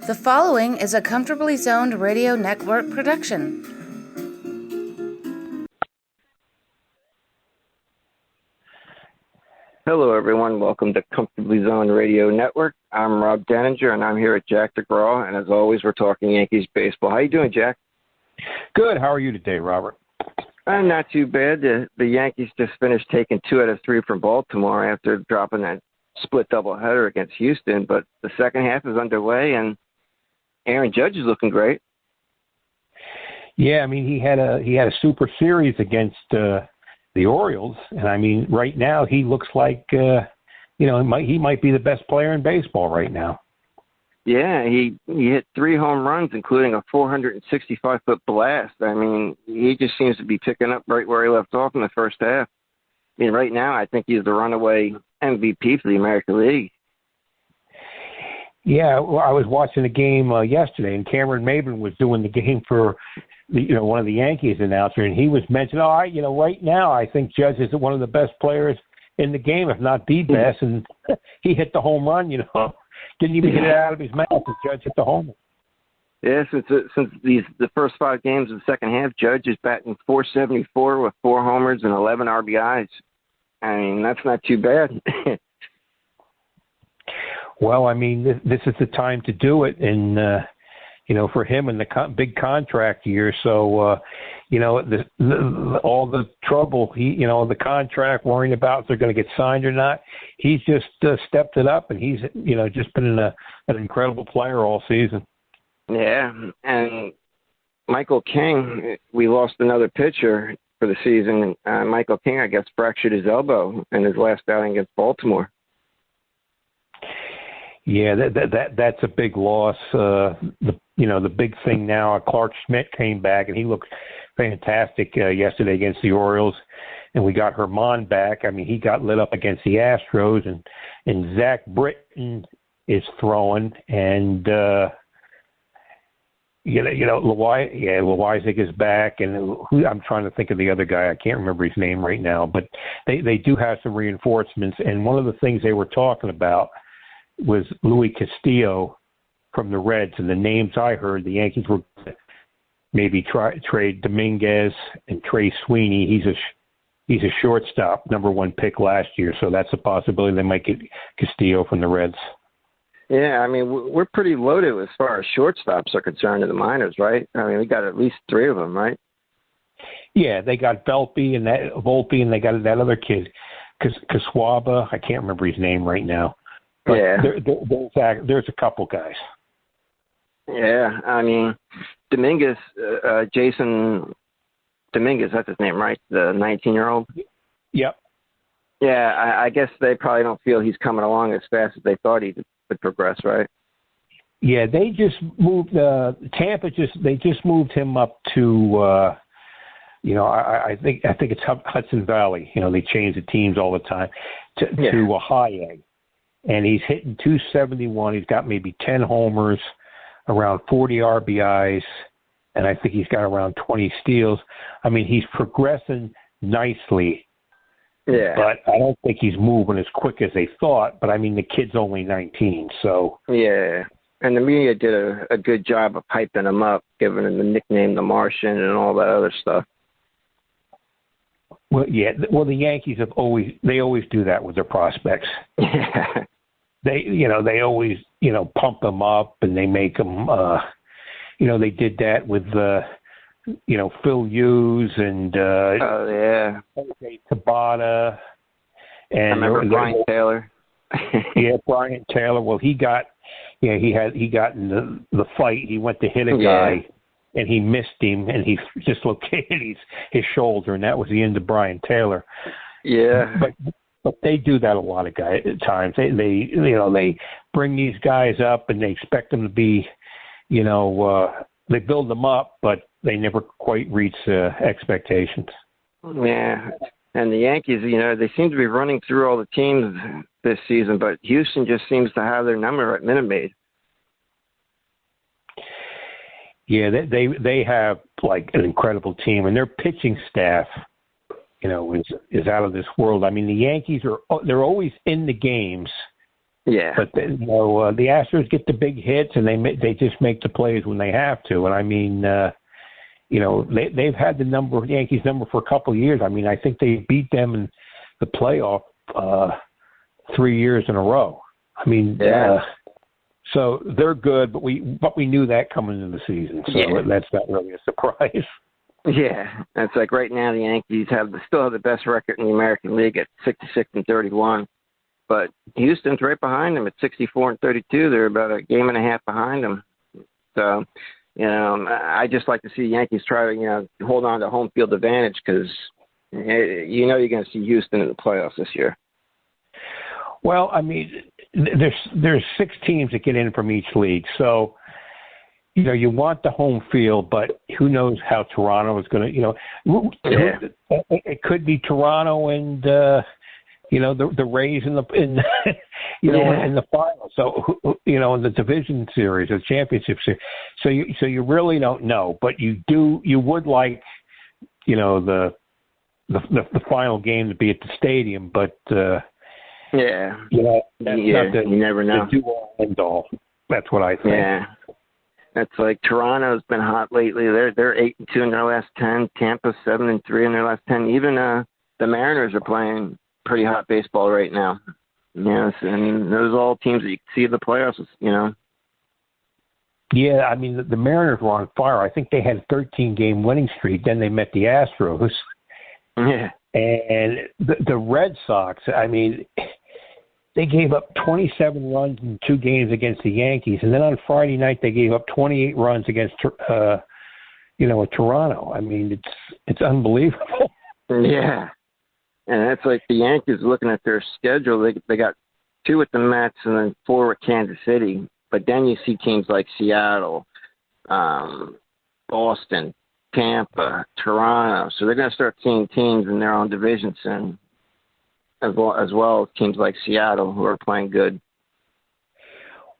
The following is a Comfortably Zoned Radio Network production. Hello, everyone. Welcome to Comfortably Zoned Radio Network. I'm Rob Denninger, and I'm here at Jack DeGraw. And as always, we're talking Yankees baseball. How you doing, Jack? Good. How are you today, Robert? I'm not too bad. The Yankees just finished taking 2 out of 3 from Baltimore after dropping that split doubleheader against Houston. But the second half is underway, and Aaron Judge is looking great. Yeah, I mean he had a super series against the Orioles, and I mean right now he looks like he might be the best player in baseball right now. Yeah, he hit 3 home runs, including a 465-foot blast. I mean, he just seems to be picking up right where he left off in the first half. I mean, right now I think he's the runaway MVP for the American League. Yeah, well, I was watching the game yesterday, and Cameron Maybin was doing the game for one of the Yankees announcers, and he was mentioning, right now I think Judge is one of the best players in the game, if not the best, and he hit the home run, didn't even get it out of his mouth, and Judge hit the home run. Yeah, since the first 5 games of the second half, Judge is batting .474 with 4 homers and 11 RBIs. I mean, that's not too bad. Well, I mean, this is the time to do it, and for him in the big contract year. So, all the trouble the contract, worrying about if they're going to get signed or not, he's just stepped it up, and he's just been an incredible player all season. Yeah, and Michael King, we lost another pitcher for the season. Michael King, I guess, fractured his elbow in his last outing against Baltimore. Yeah, that's a big loss. The big thing now, Clark Schmidt came back, and he looked fantastic yesterday against the Orioles. And we got Herman back. I mean, he got lit up against the Astros, and Zach Britton is throwing, and Loizic is back, and I'm trying to think of the other guy. I can't remember his name right now, but they do have some reinforcements. And one of the things they were talking about was Louis Castillo from the Reds, and the names I heard, the Yankees were maybe trade Dominguez and Trey Sweeney. He's a shortstop, number 1 pick last year, so that's a possibility they might get Castillo from the Reds. Yeah, I mean, we're pretty loaded as far as shortstops are concerned in the minors, right? I mean, we got at least 3 of them, right? Yeah, they got Volpe, and they got that other kid, Kaswaba. I can't remember his name right now. But yeah, there's a couple guys. Yeah, I mean, Dominguez, Jason Dominguez, that's his name, right? The 19-year-old? Yep. Yeah, I guess they probably don't feel he's coming along as fast as they thought he would progress, right? Yeah, they just moved Tampa. They just moved him up to, I think it's Hudson Valley. They change the teams all the time to a high A. And he's hitting .271. He's got maybe 10 homers, around 40 RBIs, and I think he's got around 20 steals. I mean, he's progressing nicely. Yeah. But I don't think he's moving as quick as they thought. But, I mean, the kid's only 19, so. Yeah. And the media did a good job of hyping him up, giving him the nickname The Martian and all that other stuff. Well, yeah. Well, the Yankees always do that with their prospects. Yeah. They always, pump them up, and they make them, they did that with, Phil Hughes and, Jose Tabata. And I remember Brian Taylor. Yeah, Brian Taylor. Well, he got in the fight. He went to hit a guy, and he missed him, and he dislocated his shoulder, and that was the end of Brian Taylor. Yeah. But they do that a lot of guys at times. They bring these guys up, and they expect them to be, they build them up, but they never quite reach expectations. Yeah, and the Yankees, they seem to be running through all the teams this season, but Houston just seems to have their number at Minute Maid. Yeah, they have like an incredible team, and their pitching staff is out of this world. I mean, the Yankees they're always in the games, Yeah. But the Astros get the big hits, and they just make the plays when they have to. And I mean, they've had the Yankees number for a couple of years. I mean, I think they beat them in the playoff 3 years in a row. I mean, so they're good, but we knew that coming into the season, so that's not really a surprise. Yeah, it's like right now the Yankees still have the best record in the American League at 66-31, but Houston's right behind them at 64-32. They're about a game and a half behind them. So, I just like to see the Yankees try to hold on to home field advantage because you're going to see Houston in the playoffs this year. Well, I mean, there's 6 teams that get in from each league, so you want the home field, but who knows how Toronto is going to, it could be Toronto and the Rays in the in the final. So in the division series or championship series. So you really don't know, but you would like the final game to be at the stadium, but that's not you never know. The do-all end all. That's what I think. Yeah. That's like Toronto's been hot lately. They're 8-2 in their last 10. Tampa's 7-3 in their last 10. Even the Mariners are playing pretty hot baseball right now. Yes, and those are all teams that you can see in the playoffs. Yeah, I mean the Mariners were on fire. I think they had a 13-game winning streak. Then they met the Astros. Yeah, and the Red Sox. I mean, they gave up 27 runs in 2 games against the Yankees, and then on Friday night they gave up 28 runs against Toronto. I mean, it's unbelievable. Yeah, and that's like the Yankees looking at their schedule. They got 2 with the Mets and then 4 with Kansas City. But then you see teams like Seattle, Boston, Tampa, Toronto. So they're going to start seeing teams in their own division soon. As well as teams like Seattle who are playing good.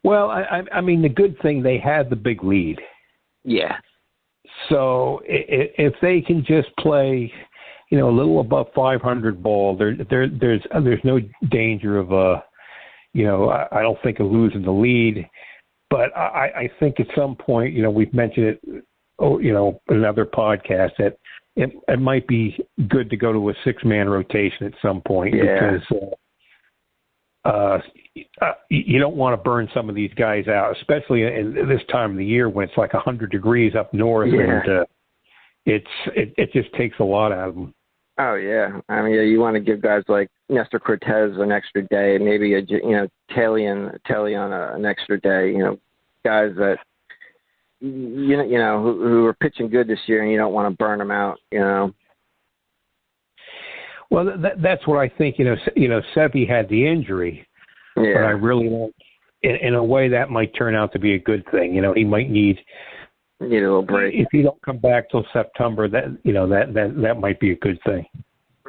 Well, I mean, the good thing, they had the big lead. Yeah. So if they can just play, a little above 500 ball, there's no danger of I don't think of losing the lead. But I think at some point, we've mentioned it, in another podcast that it might be good to go to a 6-man rotation at some point because you don't want to burn some of these guys out, especially in this time of the year when it's like 100 degrees up north, and it just takes a lot out of them. Oh yeah, I mean you want to give guys like Nestor Cortez an extra day, maybe Telly on an extra day. Guys that. Who are pitching good this year, and you don't want to burn them out, Well, that's what I think. Sevy had the injury, but I really don't. In a way, that might turn out to be a good thing. He might need a little break. If he don't come back till September, that might be a good thing.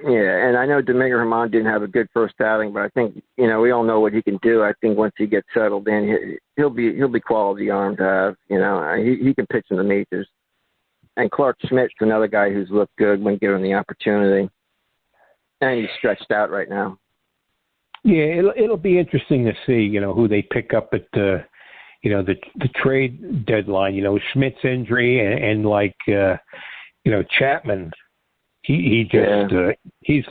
Yeah, and I know Dominguez didn't have a good first outing, but I think we all know what he can do. I think once he gets settled in, he'll be quality arm to have. He can pitch in the majors. And Clark Schmidt's another guy who's looked good when given the opportunity, and he's stretched out right now. Yeah, it'll be interesting to see who they pick up at the trade deadline. Schmidt's injury and Chapman. He's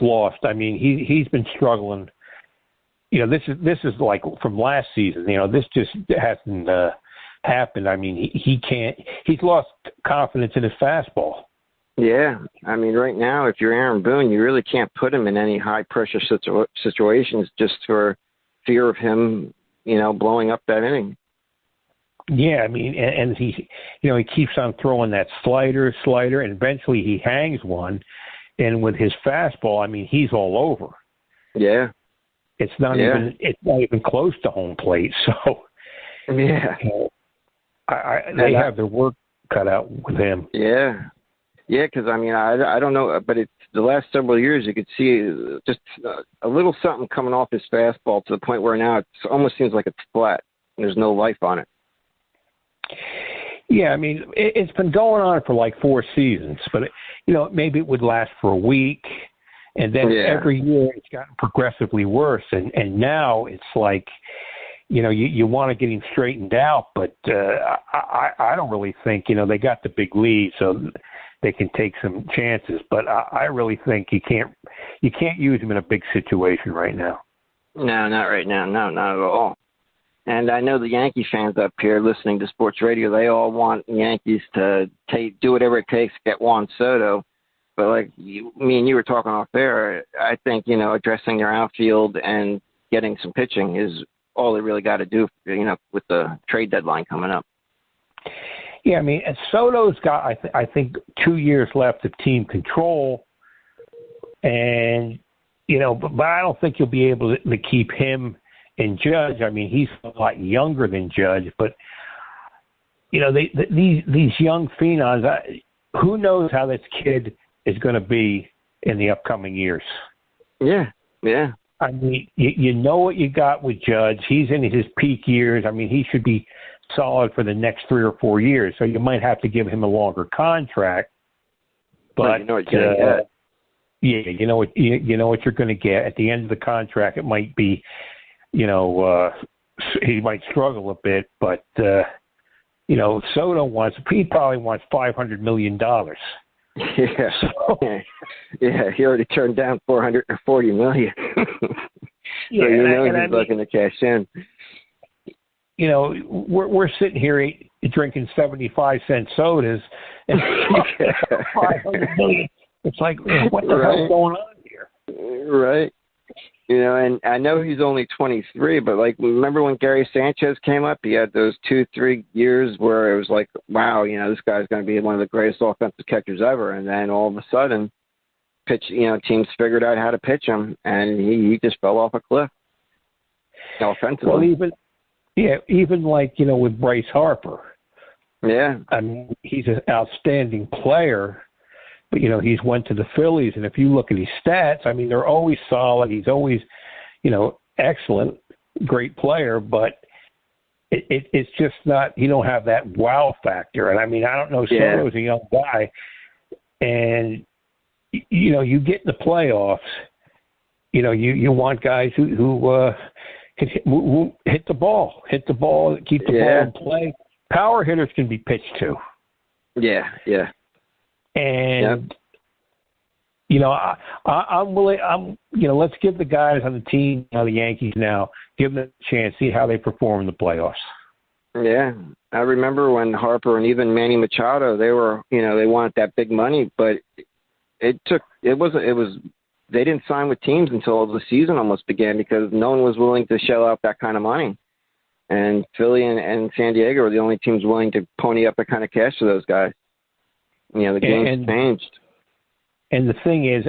lost. I mean, he's been struggling. This is like from last season. This just hasn't happened. I mean, he can't. He's lost confidence in his fastball. Yeah, I mean, right now, if you're Aaron Boone, you really can't put him in any high pressure situations just for fear of him, blowing up that inning. Yeah, I mean, and he keeps on throwing that slider, and eventually he hangs one. And with his fastball, I mean, he's all over. Yeah. It's not even close to home plate. So yeah, they have their work cut out with him. Yeah. Yeah, because I mean, I don't know, but it's the last several years you could see just a little something coming off his fastball to the point where now it almost seems like it's flat. And there's no life on it. Yeah, I mean, it's been going on for like 4 seasons, but maybe it would last for a week, and then every year it's gotten progressively worse, and now it's like you want to get him straightened out, but I don't really think, they got the big lead, so they can take some chances. But I really think you can't use him in a big situation right now. No, not right now. No, not at all. And I know the Yankee fans up here listening to sports radio, they all want the Yankees to do whatever it takes to get Juan Soto. But like me and you were talking off there, I think, addressing their outfield and getting some pitching is all they really got to do, with the trade deadline coming up. Yeah, I mean, Soto's got, I think, 2 years left of team control. And, but I don't think you'll be able to keep him and Judge. I mean, he's a lot younger than Judge, but these young phenoms. Who knows how this kid is going to be in the upcoming years? Yeah. I mean, you know what you got with Judge. He's in his peak years. I mean, he should be solid for the next 3 or 4 years. So you might have to give him a longer contract. But you know what you're going to get. Yeah, you know what you're going to get at the end of the contract. It might be. He might struggle a bit, but Soto he probably wants $500 million. Yeah. So, yeah, he already turned down $440 million. So he's looking to cash in. We're sitting here drinking 75-cent sodas, and $500 million. It's like, what the hell's going on here? Right. And I know he's only 23, but like, remember when Gary Sanchez came up? He had those 2-3 years where it was like, wow, this guy's going to be one of the greatest offensive catchers ever. And then all of a sudden, teams figured out how to pitch him, and he just fell off a cliff offensively. Well, even like, with Bryce Harper. Yeah. I mean, he's an outstanding player. But, he's went to the Phillies, and if you look at his stats, I mean, they're always solid. He's always, excellent, great player, but it's just not – you don't have that wow factor. And, I mean, I don't know. Soto's a young guy, and, you get in the playoffs, you want guys who can hit the ball, keep the ball in play. Power hitters can be pitched to. Yeah. And, I'm willing. Let's give the guys on the team, the Yankees now, give them a chance, see how they perform in the playoffs. Yeah, I remember when Harper and even Manny Machado, they were, they wanted that big money, but they didn't sign with teams until the season almost began because no one was willing to shell out that kind of money. And Philly and San Diego were the only teams willing to pony up that kind of cash to those guys. The game's changed. And the thing is,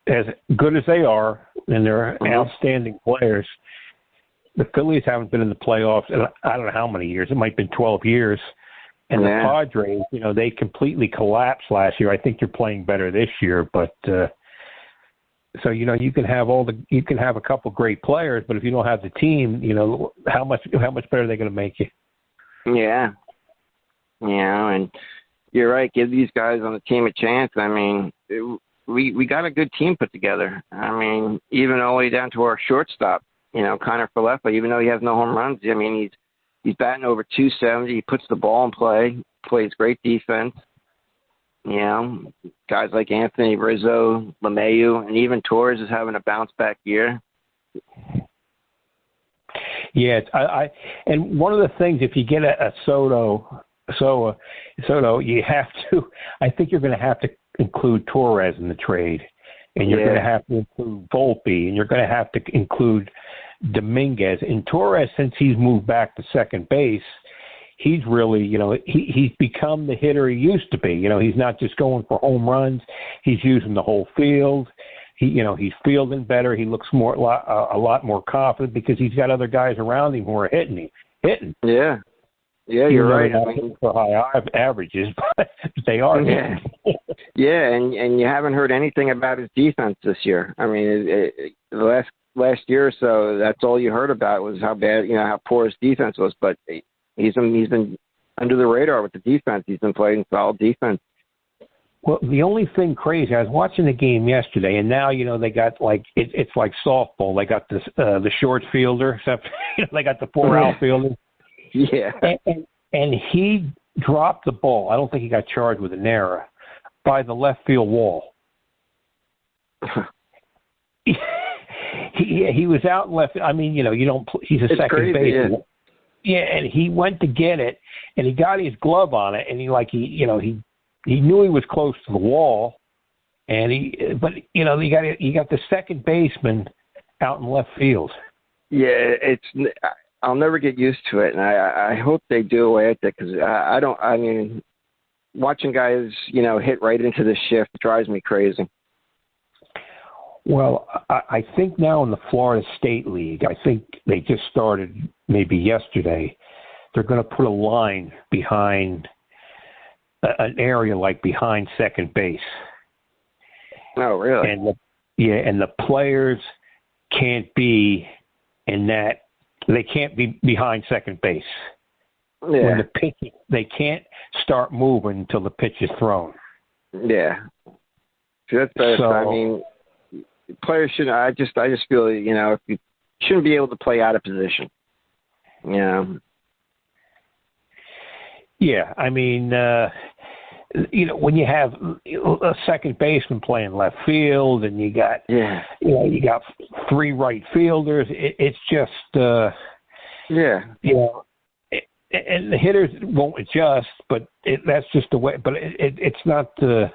as good as they are, and they're outstanding players, the Phillies haven't been in the playoffs in I don't know how many years. It might have been 12 years. And the Padres, they completely collapsed last year. I think they're playing better this year, but so you can have a couple great players, but if you don't have the team, how much better are they going to make you? Yeah. And you're right. Give these guys on the team a chance. I mean, we got a good team put together. I mean, even all the way down to our shortstop, Connor Falefa, even though he has no home runs, I mean, he's batting over 270. He puts the ball in play, plays great defense. Guys like Anthony Rizzo, LeMahieu, and even Torres is having a bounce back year. Yeah, and one of the things, if you get a Soto, you have to. I think you're going to have to include Torres in the trade, and you're going to have to include Volpe, and you're going to have to include Dominguez. And Torres, since he's moved back to second base, he's really, he's become the hitter he used to be. He's not just going for home runs; he's using the whole field. He's fielding better. He looks a lot more confident because he's got other guys around him who are hitting. Yeah. Yeah, you're right. I mean, for high averages, but they are. Yeah, and you haven't heard anything about his defense this year. I mean, the last year or so, that's all you heard about was how bad, how poor his defense was. But he's been under the radar with the defense. He's been playing solid defense. Well, the only thing crazy, I was watching the game yesterday, and now they got like it's like softball. They got this the short fielder, except they got the four outfielders. Yeah, and he dropped the ball. I don't think he got charged with an error by the left field wall. He was out left. I mean, you don't. He's a second baseman. Yeah, and he went to get it, and he got his glove on it, and he knew he was close to the wall, and you got the second baseman out in left field. Yeah, I'll never get used to it, and I hope they do away with it because I mean, watching guys hit right into the shift drives me crazy. Well, I think now in the Florida State League, I think they just started maybe yesterday. They're going to put a line behind an area like behind second base. Oh, really? And the players can't be in that. They can't be behind second base. Yeah. When the pitch, they can't start moving until the pitch is thrown. Yeah. That's better. So, I mean, players shouldn't. I just feel if you shouldn't be able to play out of position. Yeah, I mean, when you have a second baseman playing left field, and you got you got three right fielders, it's just and the hitters won't adjust, but that's just the way. But it's not the.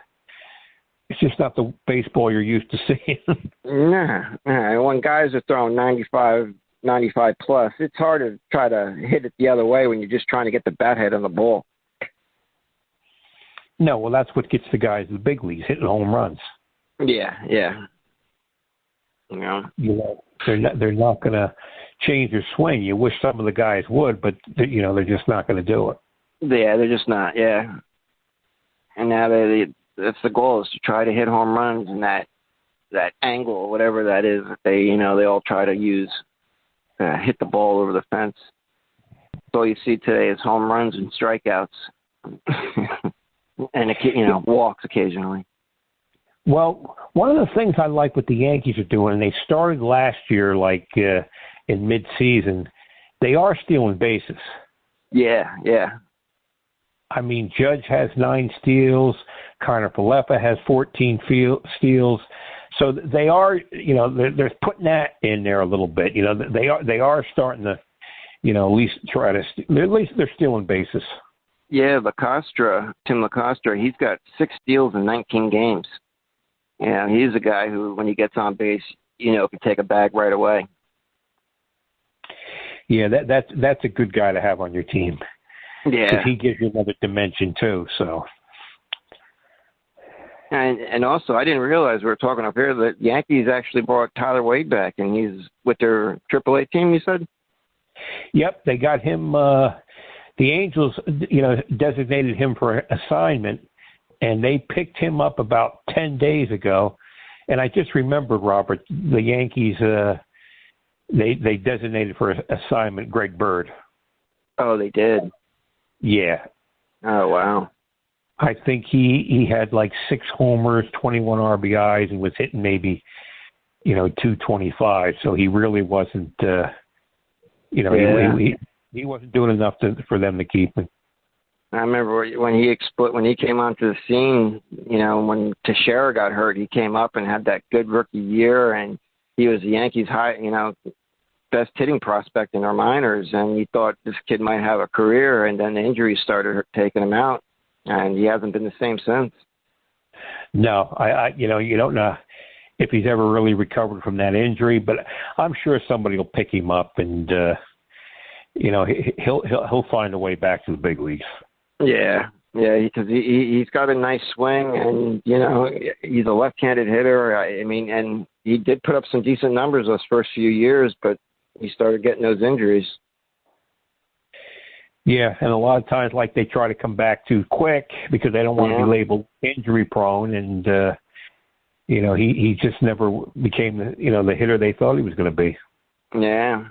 It's just not the baseball you're used to seeing. Nah. When guys are throwing 95 plus, it's hard to try to hit it the other way when you're just trying to get the bat head on the ball. No, well, that's what gets the guys in the big leagues hitting home runs. Yeah. They're not going to change their swing. You wish some of the guys would, but they're just not going to do it. Yeah, they're just not. Yeah, and now that's the goal, is to try to hit home runs in that angle or whatever that is that they all try to use, hit the ball over the fence. That's all you see today is home runs and strikeouts, and walks occasionally. Well, one of the things I like what the Yankees are doing, and they started last year, like in mid-season, they are stealing bases. Yeah. I mean, Judge has 9 steals. Connor Palepa has 14 steals. So they are, they're putting that in there a little bit. They are starting to, at least try to, at least they're stealing bases. Yeah, Tim LaCostra, he's got 6 steals in 19 games. Yeah, he's a guy who, when he gets on base, can take a bag right away. Yeah, that's a good guy to have on your team. Yeah, because he gives you another dimension too. So, and also, I didn't realize we were talking up here that Yankees actually brought Tyler Wade back, and he's with their AAA team. You said? Yep, they got him. The Angels, designated him for assignment, and they picked him up about 10 days ago. And I just remembered, Robert, the Yankees. They designated for assignment Greg Bird. Oh, they did. Yeah. Oh, wow. I think he had like 6 homers, 21 RBIs, and was hitting maybe, 225. So he really wasn't, he wasn't doing enough for them to keep him. I remember when he came onto the scene, when Teixeira got hurt, he came up and had that good rookie year, and he was the Yankees' best hitting prospect in our minors, and you thought this kid might have a career, and then the injuries started taking him out, and he hasn't been the same since. No, you don't know if he's ever really recovered from that injury, but I'm sure somebody will pick him up, and he'll find a way back to the big leagues. Yeah, because he's got a nice swing, and he's a left-handed hitter. I mean, and he did put up some decent numbers those first few years, but he started getting those injuries. Yeah, and a lot of times, like, they try to come back too quick because they don't want to be labeled injury prone, and he just never became the hitter they thought he was going to be. Yeah,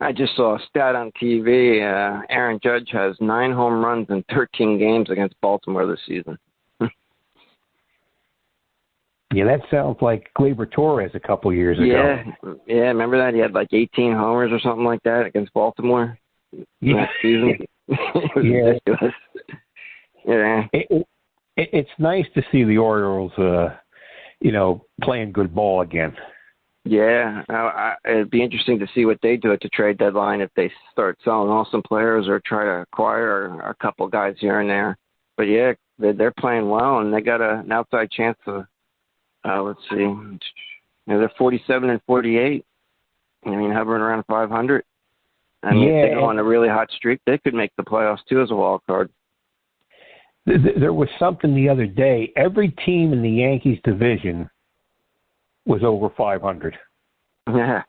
I just saw a stat on TV. Aaron Judge has 9 home runs in 13 games against Baltimore this season. Yeah, that sounds like Gleyber Torres a couple years ago. Yeah, remember that? He had like 18 homers or something like that against Baltimore that season. It was ridiculous. Yeah. It's nice to see the Orioles, playing good ball again. Yeah, it'd be interesting to see what they do at the trade deadline, if they start selling off some players or try to acquire a couple guys here and there. But yeah, they're playing well, and they got an outside chance to. Let's see, they're 47 and 48. I mean, hovering around 500. I mean, if they go on a really hot streak, they could make the playoffs too as a wild card. There was something the other day. Every team in the Yankees division was over 500. Yeah.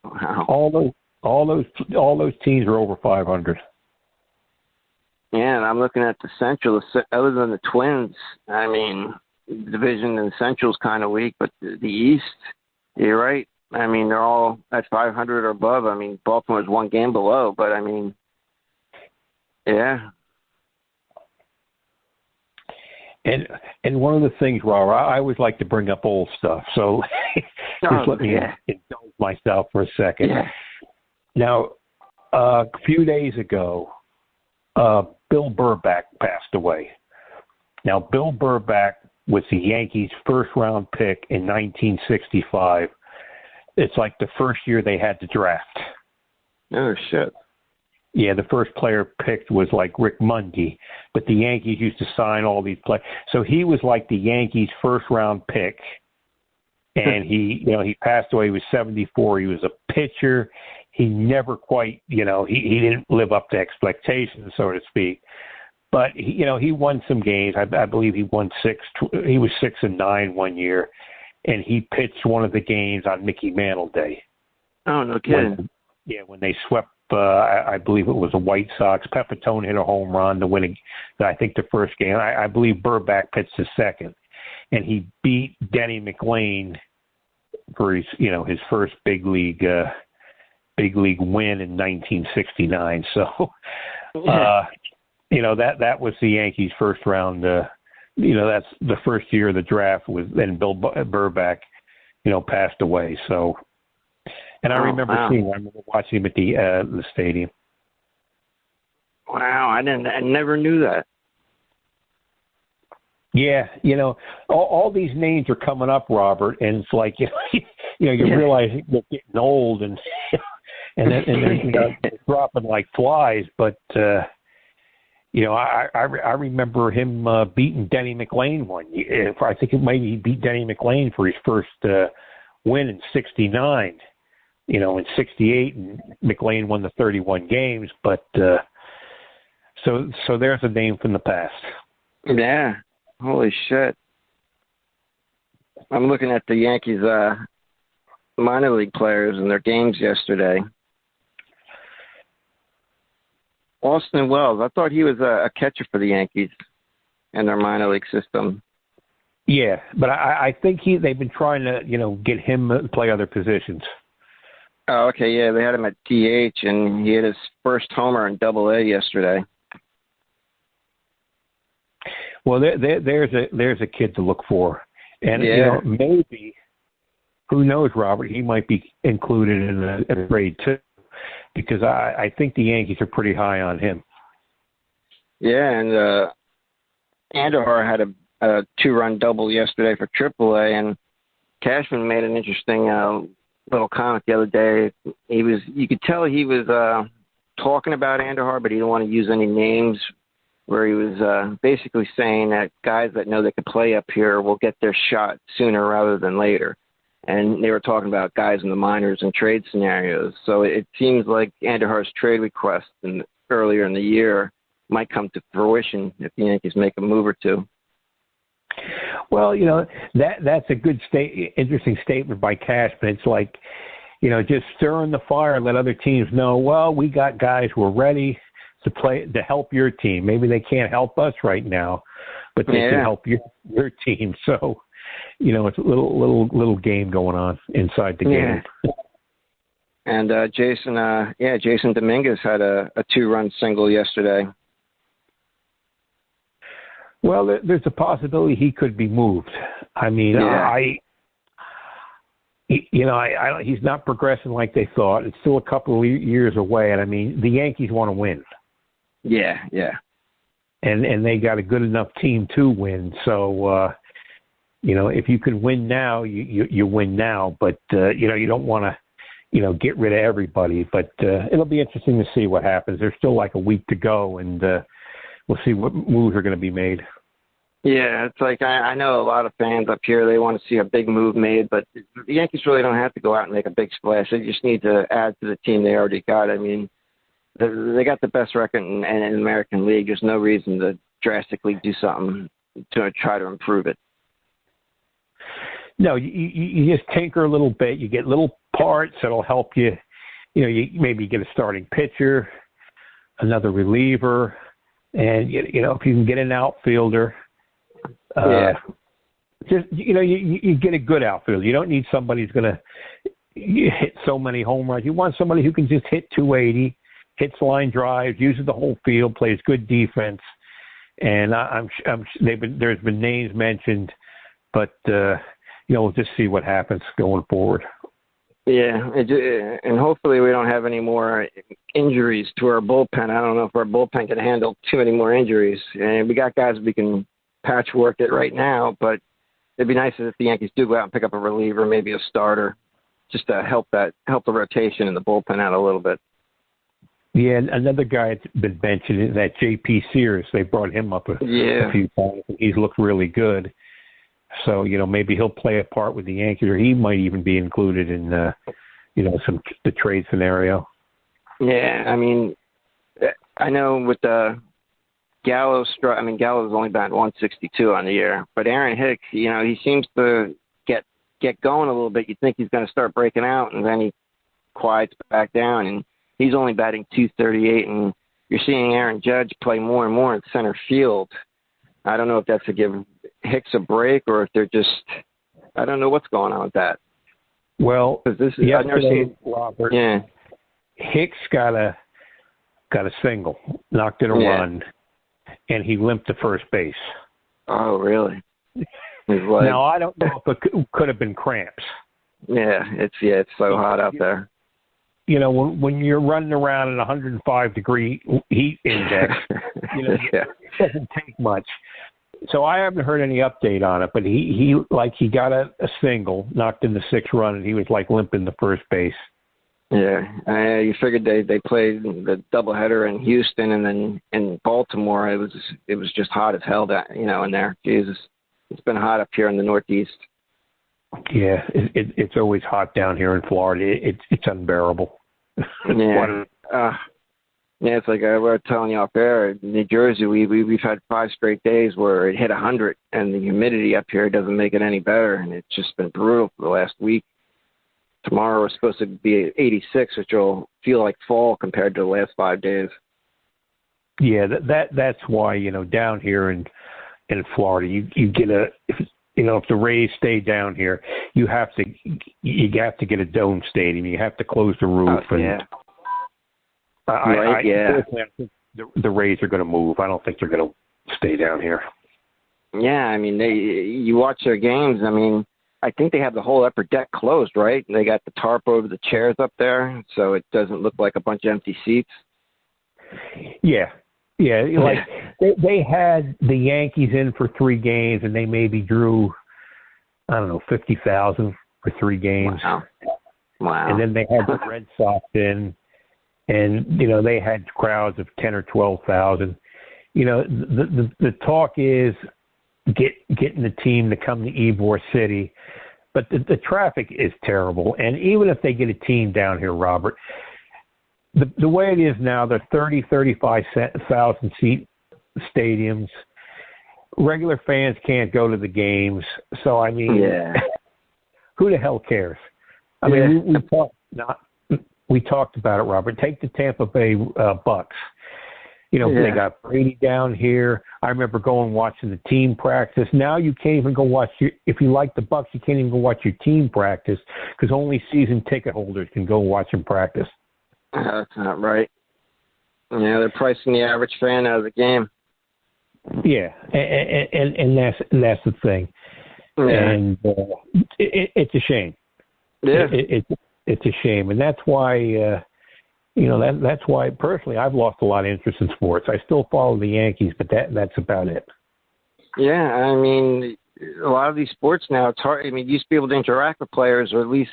Wow. All those teams are over 500. Yeah, and I'm looking at the Central. Other than the Twins, I mean, the division in the Central is kind of weak, but the East, you're right. I mean, they're all at 500 or above. I mean, Baltimore's one game below, but I mean, yeah. And one of the things, Robert, I always like to bring up old stuff, so just let me indulge myself for a second. Yeah. Now, a few days ago, Bill Burback passed away. Now, Bill Burback was the Yankees' first-round pick in 1965. It's like the first year they had to draft. Oh, shit. Yeah, the first player picked was like Rick Mundy, but the Yankees used to sign all these players. So he was like the Yankees' first-round pick, and he passed away. He was 74. He was a pitcher. He never quite, he didn't live up to expectations, so to speak. But he won some games. I believe he won 6. He was 6-9 one year, and he pitched one of the games on Mickey Mantle Day. Oh, no kidding. When they swept. I believe it was the White Sox. Pepitone hit a home run to win, I think, the first game. I believe Burback pitched the second, and he beat Denny McLain for his first big league win in 1969. So, that was the Yankees' first round. That's the first year of the draft was. Then Bill Burback, passed away. So. And I remember watching him at the stadium. Wow, I never knew that. Yeah, all these names are coming up, Robert, and it's like you realize they're getting old and they're dropping like flies. But I remember him beating Denny McLain one year. I think he beat Denny McLain for his first win in '69. In 68, and McLain won the 31 games, but so there's a name from the past. Yeah, holy shit. I'm looking at the Yankees minor league players and their games yesterday. Austin Wells, I thought he was a catcher for the Yankees in their minor league system. Yeah, but I think they've been trying to, get him to play other positions. Oh, okay, yeah, they had him at DH, and he hit his first homer in Double-A yesterday. Well, there's a kid to look for, and maybe, who knows, Robert? He might be included in a trade too, because I think the Yankees are pretty high on him. Yeah, and Andujar had a 2-run double yesterday for Triple-A, and Cashman made an interesting little comment the other day. You could tell he was talking about Andujar, but he didn't want to use any names, where he was basically saying that guys that know they could play up here will get their shot sooner rather than later. And they were talking about guys in the minors and trade scenarios. So it seems like Andujar's trade request earlier in the year might come to fruition if the Yankees make a move or two. Well, that's a good interesting statement by Cashman. It's like, just stirring the fire and let other teams know, well, we got guys who are ready to play to help your team. Maybe they can't help us right now, but they can help your team. So, it's a little game going on inside the game. And Jason Dominguez had a 2-run single yesterday. Well, there's a possibility he could be moved. I mean, Yeah. he's not progressing like they thought. It's still a couple of years away, and I mean, the Yankees want to win. Yeah. And they got a good enough team to win. So, if you can win now, you win now. But you don't want to, get rid of everybody. But it'll be interesting to see what happens. There's still like a week to go, and we'll see what moves are going to be made. Yeah, it's like I know a lot of fans up here, they want to see a big move made, but the Yankees really don't have to go out and make a big splash. They just need to add to the team they already got. I mean, they got the best record in the American League. There's no reason to drastically do something to try to improve it. No, you just tinker a little bit. You get little parts that'll help you. You maybe get a starting pitcher, another reliever, and if you can get an outfielder. Just you get a good outfielder. You don't need somebody who's going to hit so many home runs. You want somebody who can just hit 280, hits line drives, uses the whole field, plays good defense. And there's been names mentioned, but we'll just see what happens going forward. Yeah, and hopefully we don't have any more injuries to our bullpen. I don't know if our bullpen can handle too many more injuries. And we got guys we can patchwork it right now, but it'd be nice if the Yankees do go out and pick up a reliever, maybe a starter, just to help the rotation in the bullpen out a little bit. Yeah, and another guy that's been mentioned is that J.P. Sears. They brought him up a few times. He's looked really good. So, maybe he'll play a part with the Yankees, or he might even be included in, the trade scenario. Yeah, I mean, I know with the Gallo's only batting 162 on the year, but Aaron Hicks, he seems to get going a little bit. You think he's going to start breaking out, and then he quiets back down, and he's only batting 238, and you're seeing Aaron Judge play more and more in center field. I don't know if that's to give Hicks a break or if they're just, I don't know what's going on with that. Well, I've never seen Robert. Yeah. Hicks got a single, knocked in a run, and he limped to first base. Oh, really? Now, I don't know if it could have been cramps. Yeah, it's so hot out there. When you're running around at 105-degree heat index, it doesn't take much. So I haven't heard any update on it, but he got a single, knocked in the sixth run, and he was limping to first base. Yeah, you figured they played the doubleheader in Houston, and then in Baltimore it was just hot as hell in there. Jesus, it's been hot up here in the Northeast. Yeah, it's always hot down here in Florida. It's unbearable. Yeah. It's like we were telling you off air. In New Jersey, we've had 5 straight days where it hit 100, and the humidity up here doesn't make it any better, and it's just been brutal for the last week. Tomorrow is supposed to be 86, which will feel like fall compared to the last 5 days. Yeah, that's why down here in Florida, you get if the Rays stay down here, you have to get a dome stadium. You have to close the roof. I think the Rays are going to move. I don't think they're going to stay down here. Yeah, I mean, you watch their games. I mean, I think they have the whole upper deck closed, right? And they got the tarp over the chairs up there, so it doesn't look like a bunch of empty seats. Yeah. They had the Yankees in for 3 games, and they maybe drew, 50,000 for 3 games. Wow. And then they had the Red Sox in, and they had crowds of 10 or 12,000. The talk is getting the team to come to Ybor City, but the traffic is terrible. And even if they get a team down here, Robert, the way it is now, they're 35,000 seat stadiums. Regular fans can't go to the games, so I mean, who the hell cares? I mean, we talked about it, Robert. Take the Tampa Bay Bucks. They got Brady down here. I remember going watching the team practice. Now you can't even go watch if you like the Bucks, you can't even go watch your team practice because only season ticket holders can go watch them practice. That's not right. They're pricing the average fan out of the game. Yeah, and that's the thing. Yeah. And it's a shame. Yeah. It's a shame, and that's why that's why personally I've lost a lot of interest in sports. I still follow the Yankees, but that's about it. Yeah, I mean, a lot of these sports now, it's hard. I mean, you used to be able to interact with players, or at least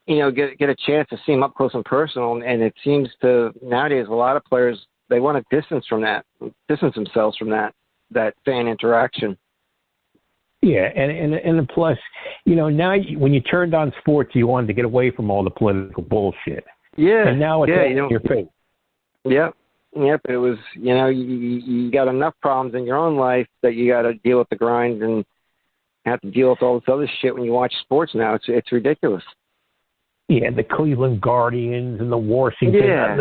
get a chance to see them up close and personal. And it seems to nowadays a lot of players, they want to distance themselves from that fan interaction. Yeah, and plus, now when you turned on sports, you wanted to get away from all the political bullshit. Yeah, and now it's in your face. Yep. It was, you got enough problems in your own life that you got to deal with the grind and have to deal with all this other shit when you watch sports now. It's ridiculous. Yeah, the Cleveland Guardians and the Washington. Yeah.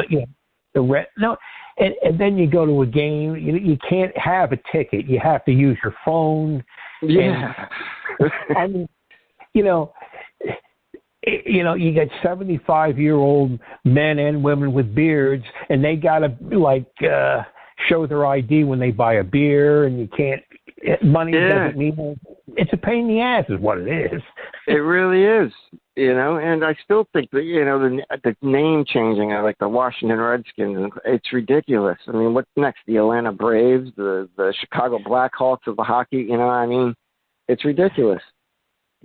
And then you go to a game. You can't have a ticket. You have to use your phone. Yeah. I mean, you get 75-year-old men and women with beards, and they gotta show their ID when they buy a beer, and you can't. Money doesn't mean. It's a pain in the ass, is what it is. It really is, And I still think that the name changing, like the Washington Redskins, it's ridiculous. I mean, what's next? The Atlanta Braves, the Chicago Blackhawks of the hockey. I mean, it's ridiculous.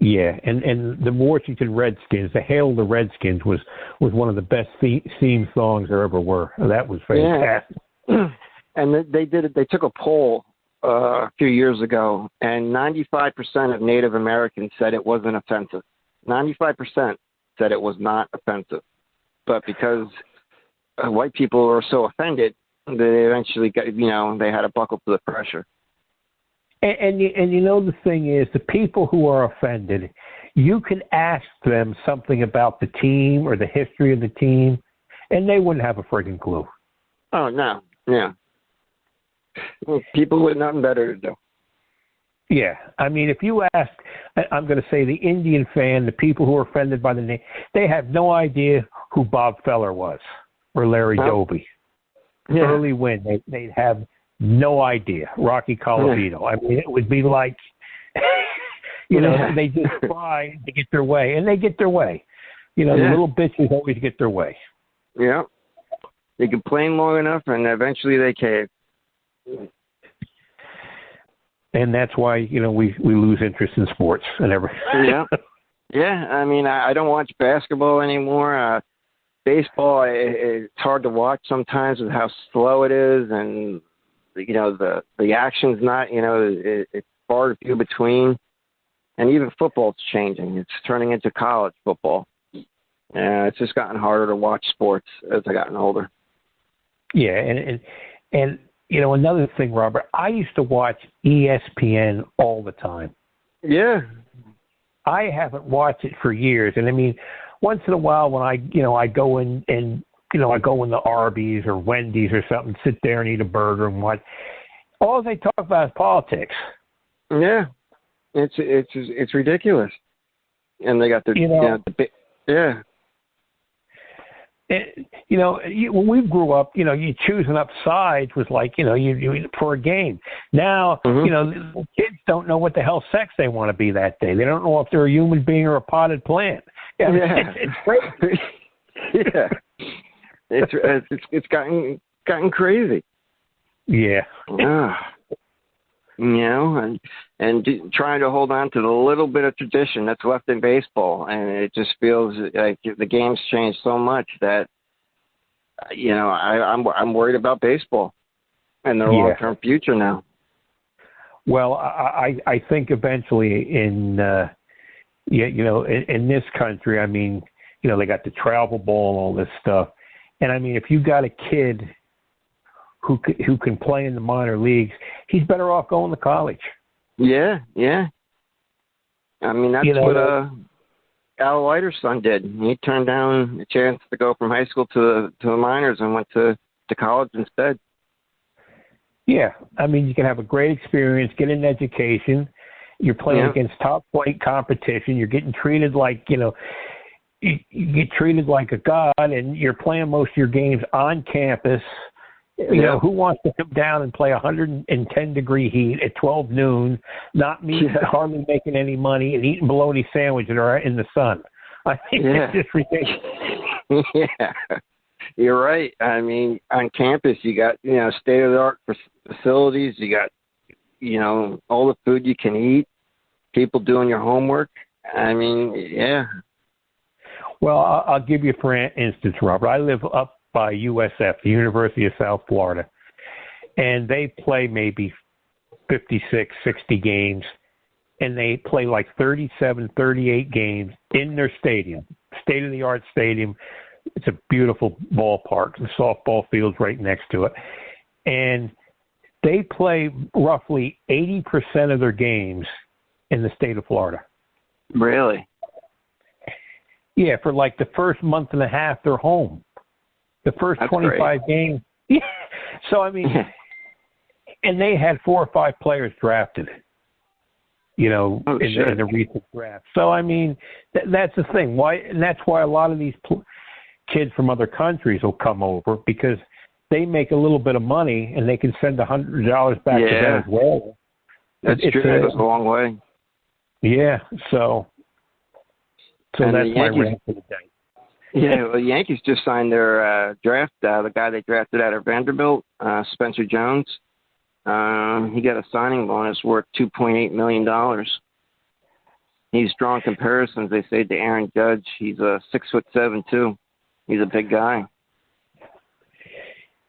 Yeah, and the Washington Redskins, the Hail the Redskins was one of the best theme songs there ever were. That was fantastic. Yeah. And they did it. They took a poll a few years ago, and 95% of Native Americans said it wasn't offensive. 95% said it was not offensive. But because white people were so offended, they eventually got, they had to buckle to the pressure. And the thing is, the people who are offended, you can ask them something about the team or the history of the team, and they wouldn't have a friggin' clue. Oh, no. Yeah. People with nothing better to do. Yeah. I mean, if you ask, I'm going to say the Indian fan, the people who are offended by the name, they have no idea who Bob Feller was or Larry Doby. Yeah. Early Win, they'd have no idea. Rocky Colavito. Yeah. I mean, it would be like, they just try to get their way, and they get their way. The little bitches always get their way. Yeah. They complain long enough, and eventually they cave. And that's why, we lose interest in sports and everything. Yeah. Yeah. I mean, I don't watch basketball anymore. Baseball, it's hard to watch sometimes with how slow it is, and the action's not, it's far and few between. And even football's changing. It's turning into college football. It's just gotten harder to watch sports as I've gotten older. Yeah, and another thing, Robert, I used to watch ESPN all the time. Yeah. I haven't watched it for years, and I mean, once in a while when I go in and I go in the Arby's or Wendy's or something, sit there and eat a burger and watch. All they talk about is politics. Yeah, it's ridiculous, and they got their yeah. When we grew up, you choosing up sides was like, you for a game. Now, the kids don't know what the hell sex they want to be that day. They don't know if they're a human being or a potted plant. Yeah. It's crazy. Yeah. It's gotten crazy. Yeah. And trying to hold on to the little bit of tradition that's left in baseball, and it just feels like the game's changed so much that I'm worried about baseball and their long-term future now. Well, I think eventually in this country, I mean, they got the travel ball and all this stuff, and I mean, if you got a kid who can play in the minor leagues, he's better off going to college. Yeah. I mean, that's what Al Leiter's son did. He turned down a chance to go from high school to the minors and went to college instead. Yeah, I mean, you can have a great experience, get an education. You're playing against top flight competition. You're getting treated like, you get treated like a god, and you're playing most of your games on campus. You know, who wants to come down and play 110-degree heat at 12 noon, not hardly making any money, and eating bologna sandwiches or in the sun? I think it's just ridiculous. Yeah, you're right. I mean, on campus, you got, state-of-the-art facilities. You got, all the food you can eat, people doing your homework. I mean, yeah. Well, I'll give you for instance, Robert. I live up by USF, the University of South Florida, and they play maybe 56, 60 games, and they play like 37, 38 games in their stadium, state-of-the-art stadium. It's a beautiful ballpark. The softball field's right next to it. And they play roughly 80% of their games in the state of Florida. Really? Yeah, for like the first month and a half, they're home. The first That's 25 great. games. So, I mean, and they had 4 or 5 players drafted, in the recent draft. So, I mean, that's the thing. And that's why a lot of these kids from other countries will come over, because they make a little bit of money and they can send $100 back to Venezuela. That's true. It goes a long way. Yeah, so And that's my Yankees, rant for the day. Yeah, well, the Yankees just signed their draft. The guy they drafted out of Vanderbilt, Spencer Jones. He got a signing bonus worth $2.8 million. He's drawn comparisons, they say, to Aaron Judge. He's 6'7" too. He's a big guy.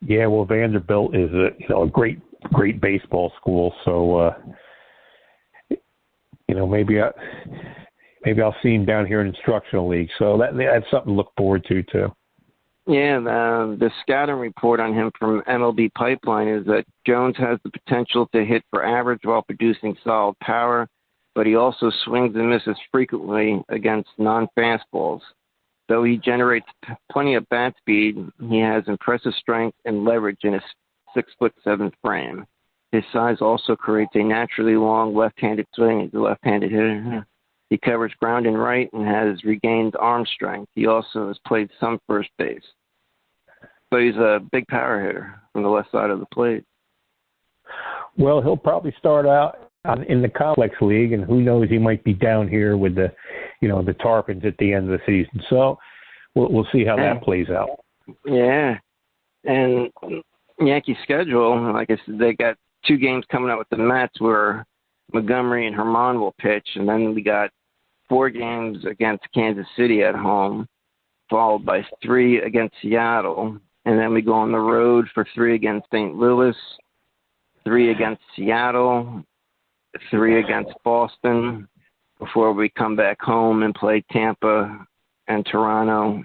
Yeah, well, Vanderbilt is a great baseball school. So maybe I'll see him down here in instructional league. So that's something to look forward to too. Yeah, the scouting report on him from MLB Pipeline is that Jones has the potential to hit for average while producing solid power, but he also swings and misses frequently against non-fastballs. Though he generates plenty of bat speed, he has impressive strength and leverage in his 6'7" frame. His size also creates a naturally long left-handed swing. He's a left-handed hitter. He covers ground and right and has regained arm strength. He also has played some first base. But he's a big power hitter from the left side of the plate. Well, he'll probably start out in the complex league, and who knows, he might be down here with the Tarpons at the end of the season. So we'll see how that plays out. Yeah. And Yankee schedule, like I said, they got 2 games coming up with the Mets where Montgomery and Herman will pitch, and then we got 4 games against Kansas City at home, followed by 3 against Seattle, and then we go on the road for 3 against St. Louis, 3 against Seattle, 3 against Boston, before we come back home and play Tampa and Toronto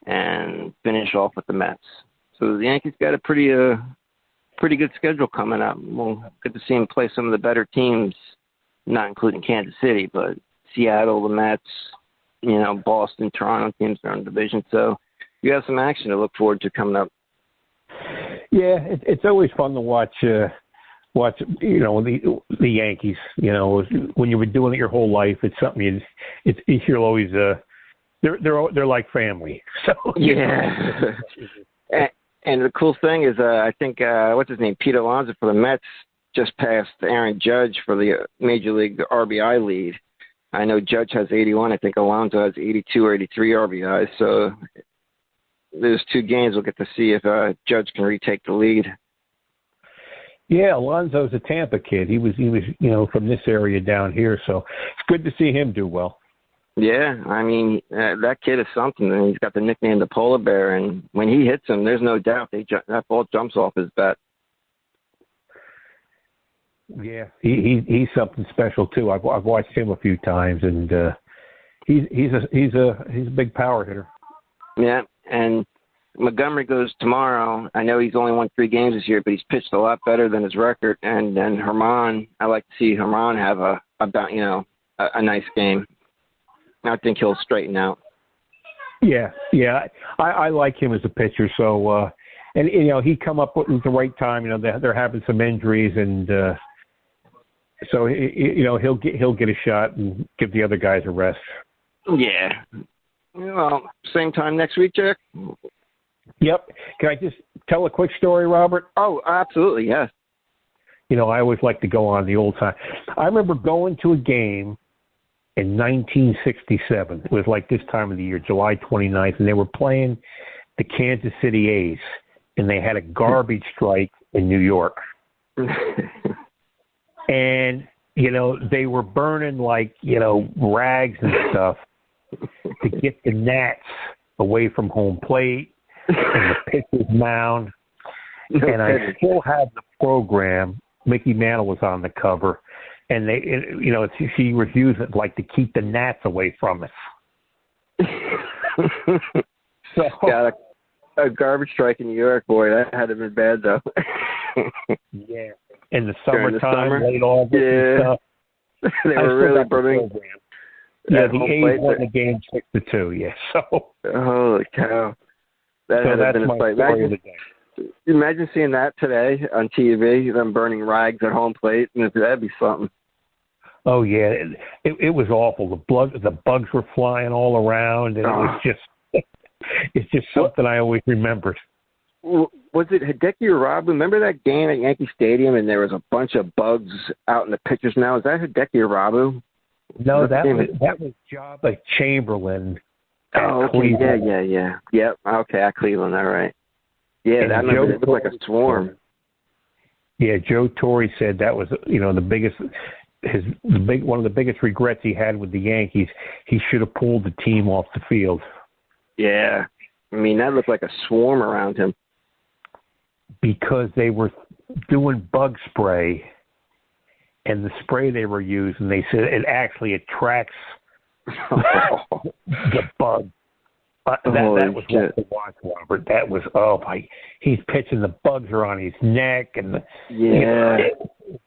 and finish off with the Mets. So the Yankees got a pretty good schedule coming up. We'll get to see them play some of the better teams, not including Kansas City, but Seattle, the Mets, Boston, Toronto teams are in the division. So you have some action to look forward to coming up. Yeah, it's always fun to watch the Yankees. When you've been doing it your whole life, it's something you'll always they're like family. So yeah. And the cool thing is, I think what's his name, Pete Alonso for the Mets just passed Aaron Judge for the Major League RBI lead. I know Judge has 81. I think Alonso has 82 or 83 RBIs. So there's 2 games we'll get to see if Judge can retake the lead. Yeah, Alonso's a Tampa kid. He was from this area down here, so it's good to see him do well. Yeah, I mean, that kid is something, and he's got the nickname the Polar Bear, and when he hits him, there's no doubt that ball jumps off his bat. Yeah, he's something special too. I've watched him a few times, and he's a big power hitter. Yeah, and Montgomery goes tomorrow. I know he's only won 3 games this year, but he's pitched a lot better than his record. And then Herman, I like to see Herman have a nice game. I think he'll straighten out. Yeah. I like him as a pitcher. So, and he come up with the right time. They're having some injuries, and so he'll get a shot and give the other guys a rest. Yeah. Well, same time next week, Jack. Yep. Can I just tell a quick story, Robert? Oh, absolutely, yes. You know, I always like to go on the old time. I remember going to a game in 1967. It was like this time of the year, July 29th, and they were playing the Kansas City A's, and they had a garbage strike in New York. And, you know, they were burning, like, you know, rags and stuff to get the gnats away from home plate and the pitcher's mound. And I still have the program. Mickey Mantle was on the cover. And they, you know, she refused, like, to keep the gnats away from us. So, got a garbage strike in New York, boy. That had to been bad, though. Yeah. In the summertime, late August and stuff. They were really burning. Yeah, the A's won the game 6-2. Yeah, so. Holy cow! That so had that's been a my fight. story of the day. Imagine seeing that today on TV. Them burning rags at home plate, and that'd be something. Oh yeah, it was awful. The bugs were flying all around, and it was just. It's just something I always remembered. Was it Hideki Irabu? Remember that game at Yankee Stadium, and there was a bunch of bugs out in the pitcher's mound? Is that Hideki Irabu? No, that was Jabba Chamberlain. Oh, okay. Cleveland. Yeah. Yep. Okay, at Cleveland. All right. Yeah, that looked like a swarm. Yeah, Joe Torre said that was, you know, one of the biggest regrets he had with the Yankees. He should have pulled the team off the field. Yeah. I mean, that looked like a swarm around him. Because they were doing bug spray, and the spray they were using, they said it actually attracts the bug. That was what to watch, Robert. That was, he's pitching, the bugs are on his neck, and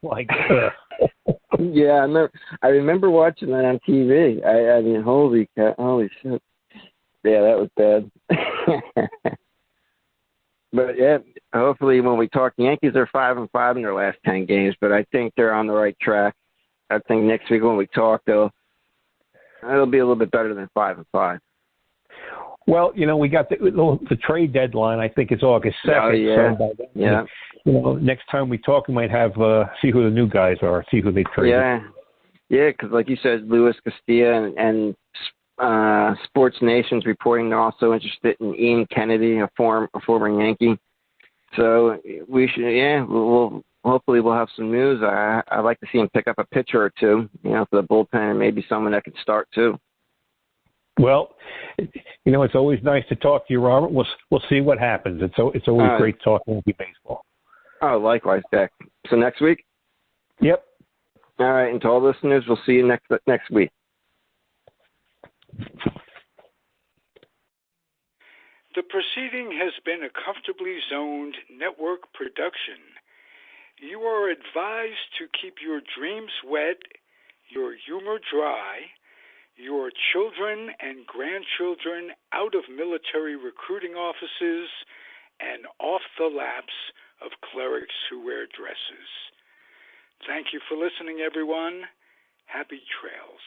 like, yeah, I remember watching that on TV. I mean, holy shit. Yeah, that was bad. But yeah, hopefully when we talk, the Yankees are 5-5 in their last 10 games, but I think they're on the right track. I think next week when we talk, it'll be a little bit better than 5-5. Well, you know, we got the trade deadline. I think it's August 2nd. Oh, yeah. So by then, you know, next time we talk, we might have see who the new guys are, see who they traded. Yeah, because like you said, Luis Castilla and Sports Nation's reporting they're also interested in Ian Kennedy, a former Yankee. So we should, we'll hopefully we'll have some news. I'd like to see him pick up a pitcher or two, you know, for the bullpen, and maybe someone that could start too. Well, you know, it's always nice to talk to you, Robert. We'll see what happens. It's always great talking with you baseball. Oh, likewise, Beck. So next week? Yep. All right, and to all listeners, we'll see you next week. The proceeding has been a Comfortably Zoned network production. You are advised to keep your dreams wet, your humor dry, your children and grandchildren out of military recruiting offices and off the laps of clerics who wear dresses. Thank you for listening, everyone. Happy trails.